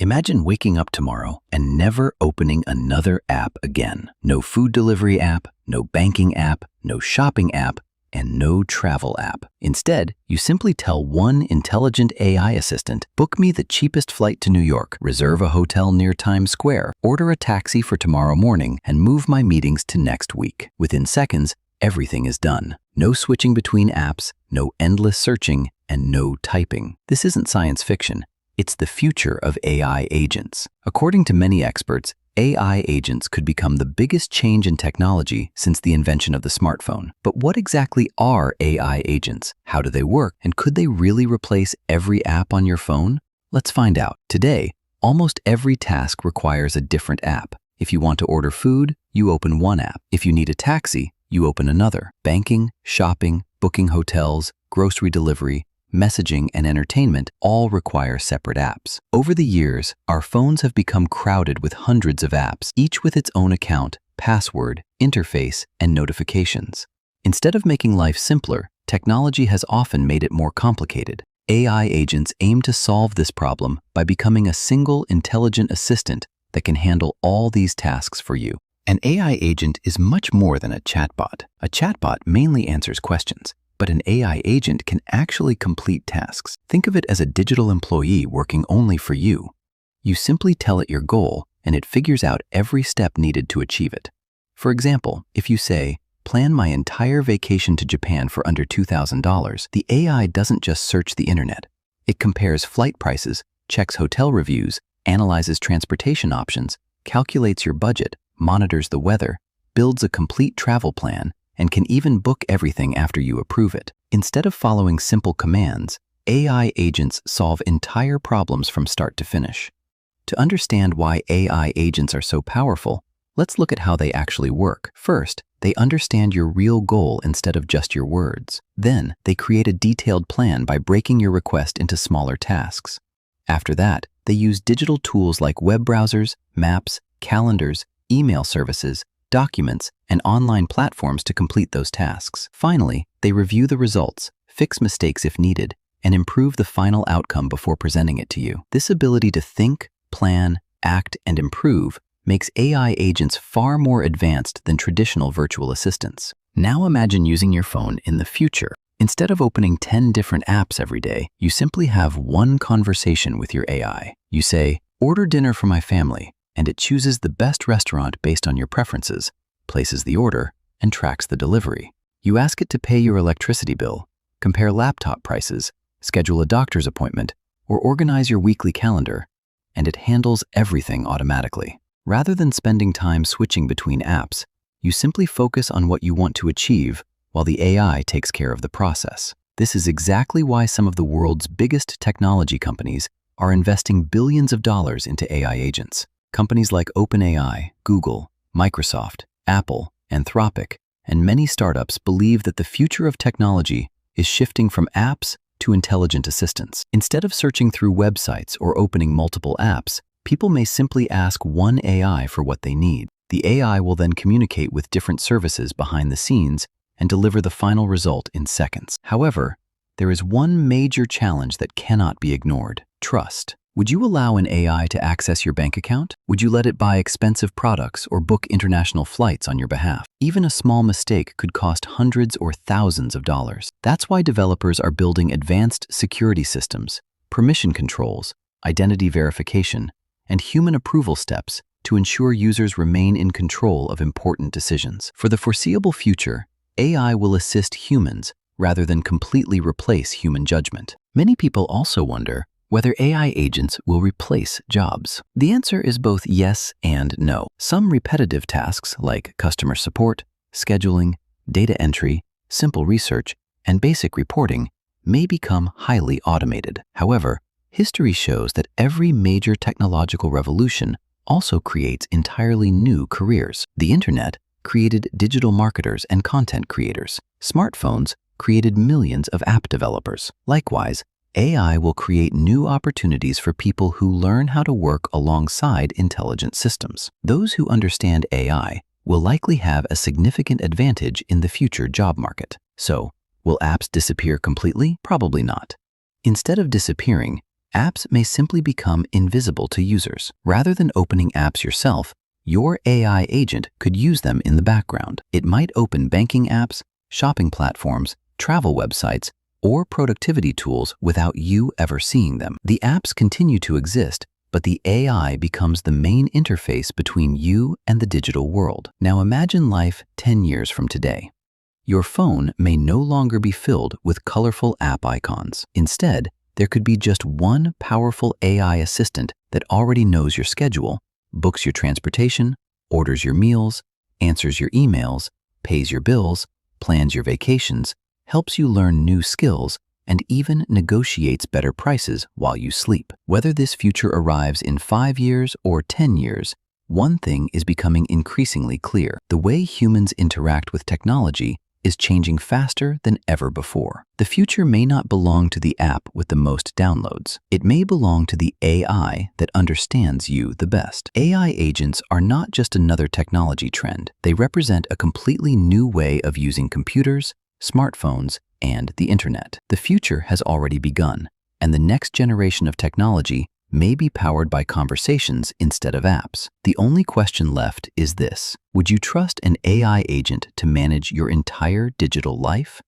Imagine waking up tomorrow and never opening another app again. No food delivery app, no banking app, no shopping app, and no travel app. Instead, you simply tell one intelligent AI assistant, book me the cheapest flight to New York, reserve a hotel near Times Square, order a taxi for tomorrow morning, and move my meetings to next week. Within seconds, everything is done. No switching between apps, no endless searching, and no typing. This isn't science fiction. It's the future of AI agents. According to many experts, AI agents could become the biggest change in technology since the invention of the smartphone. But what exactly are AI agents? How do they work? And could they really replace every app on your phone? Let's find out. Today, almost every task requires a different app. If you want to order food, you open one app. If you need a taxi, you open another. Banking, shopping, booking hotels, grocery delivery, messaging, and entertainment all require separate apps. Over the years, our phones have become crowded with hundreds of apps, each with its own account, password, interface, and notifications. Instead of making life simpler, technology has often made it more complicated. AI agents aim to solve this problem by becoming a single intelligent assistant that can handle all these tasks for you. An AI agent is much more than a chatbot. A chatbot mainly answers questions, but an AI agent can actually complete tasks. Think of it as a digital employee working only for you. You simply tell it your goal, and it figures out every step needed to achieve it. For example, if you say, plan my entire vacation to Japan for under $2,000, the AI doesn't just search the internet. It compares flight prices, checks hotel reviews, analyzes transportation options, calculates your budget, monitors the weather, builds a complete travel plan, and can even book everything after you approve it. Instead of following simple commands, AI agents solve entire problems from start to finish. To understand why AI agents are so powerful, let's look at how they actually work. First, they understand your real goal instead of just your words. Then, they create a detailed plan by breaking your request into smaller tasks. After that, they use digital tools like web browsers, maps, calendars, email services, documents, and online platforms to complete those tasks. Finally, they review the results, fix mistakes if needed, and improve the final outcome before presenting it to you. This ability to think, plan, act, and improve makes AI agents far more advanced than traditional virtual assistants. Now imagine using your phone in the future. Instead of opening 10 different apps every day, you simply have one conversation with your AI. You say, order dinner for my family, and it chooses the best restaurant based on your preferences, places the order, and tracks the delivery. You ask it to pay your electricity bill, compare laptop prices, schedule a doctor's appointment, or organize your weekly calendar, and it handles everything automatically. Rather than spending time switching between apps, you simply focus on what you want to achieve while the AI takes care of the process. This is exactly why some of the world's biggest technology companies are investing billions of dollars into AI agents. Companies like OpenAI, Google, Microsoft, Apple, Anthropic, and many startups believe that the future of technology is shifting from apps to intelligent assistants. Instead of searching through websites or opening multiple apps, people may simply ask one AI for what they need. The AI will then communicate with different services behind the scenes and deliver the final result in seconds. However, there is one major challenge that cannot be ignored: trust. Would you allow an AI to access your bank account? Would you let it buy expensive products or book international flights on your behalf? Even a small mistake could cost hundreds or thousands of dollars. That's why developers are building advanced security systems, permission controls, identity verification, and human approval steps to ensure users remain in control of important decisions. For the foreseeable future, AI will assist humans rather than completely replace human judgment. Many people also wonder whether AI agents will replace jobs. The answer is both yes and no. Some repetitive tasks like customer support, scheduling, data entry, simple research, and basic reporting may become highly automated. However, history shows that every major technological revolution also creates entirely new careers. The internet created digital marketers and content creators. Smartphones created millions of app developers. Likewise, AI will create new opportunities for people who learn how to work alongside intelligent systems. Those who understand AI will likely have a significant advantage in the future job market. So, will apps disappear completely? Probably not. Instead of disappearing, Apps may simply become invisible to users. Rather than opening apps yourself, your AI agent could use them in the background. It might open banking apps, shopping platforms, travel websites, or productivity tools without you ever seeing them. The apps continue to exist, but the AI becomes the main interface between you and the digital world. Now imagine life 10 years from today. Your phone may no longer be filled with colorful app icons. Instead, there could be just one powerful AI assistant that already knows your schedule, books your transportation, orders your meals, answers your emails, pays your bills, plans your vacations, helps you learn new skills, and even negotiates better prices while you sleep. Whether this future arrives in 5 years or 10 years, one thing is becoming increasingly clear. The way humans interact with technology is changing faster than ever before. The future may not belong to the app with the most downloads. It may belong to the AI that understands you the best. AI agents are not just another technology trend. They represent a completely new way of using computers, smartphones, and the internet. The future has already begun, and the next generation of technology may be powered by conversations instead of apps. The only question left is this: would you trust an AI agent to manage your entire digital life?